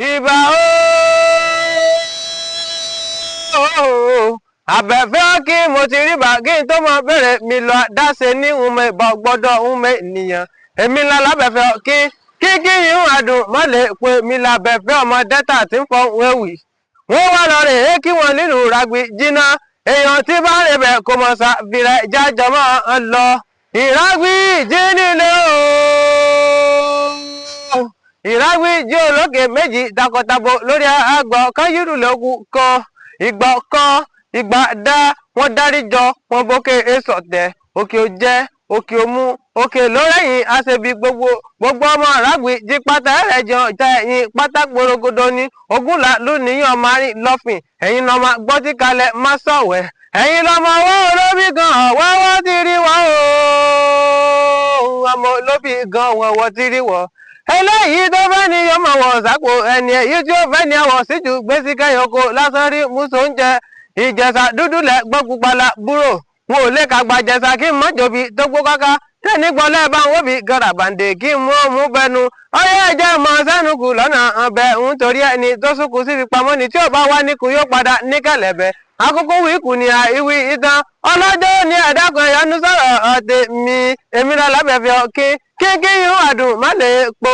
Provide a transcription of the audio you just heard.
ìbà ooo àbẹ̀fẹ́ kí mo ti rí bá kí n tó mọ bẹ̀rẹ̀ mi lọ dáṣe ní ume ìbọn gbọ́dọ̀ ume ènìyàn èmi ńlá lábẹ̀fẹ́ kí yín àdùn mọ́lẹ̀ pé mi lábẹ̀fẹ́ ọmọ dẹ́ta tí ń fọ wẹ́wì wọ́n wá lọ rè é kí wọ́n nílùú Iragbiji náà èèyàn tí bá rè bẹ̀ kó mọ̀ sá fìrẹ̀ jájọmọ́ ń lọ Iragbiji nílé ooo Iragbiji olókè méjì takọtabo lórí àgbọ̀ káyírùlẹ́kù kan ìgbà dá wọn dárí jọ wọn bókè èsọtẹ òkè òjẹ òkè òmu òkè lórẹyìn àṣebí gbogbo ọmọ Iragbiji pátá ẹrẹjọ ìta ẹ̀yìn pátá gbòrògodò ní ogúnlá lónìyàn márùn lọfìn ẹ̀yin lọmọ gbọtí kalẹ̀ má sọwẹ ẹ̀yin lọmọ owó olóbì gan wọwọ ti rí wọ ooo ọmọ olóbì gan wọwọ ti rí wọ eléyìí tó fẹ́ ni yóò mọ̀ wọ̀ sápò ẹni èyí tí ó fẹ́ ni àwọ̀ síjú gbèsè kẹyọkọ lásán rí muso oúnjẹ ìjẹsà dúdú lẹ gbọ́gbùpalà búrò wọn ò lè kàgbà jẹsà kí n mọ́ jòbi tó gbó káká tẹ́ni gbọ́lẹ́ bá ń wóbi gàràbàǹdè kí n mú bẹnu ọyẹ́ ẹ̀jẹ̀ mọ sẹ́nu kù lọ́nà ọbẹ̀ ń torí ẹni tó súnkù sí fi pamọ́ ni tí ò bá wá níkù yóò padà níkẹ̀lẹ̀bẹ̀ akókó wíìkù ni ìwí ìtàn ọlọ́jọ́ ní ẹ̀dákan ìyanu sọ̀rọ̀ ọ̀tẹ̀ mi èmi lọ lábẹ́fẹ́ kí yín àdùn má lè po.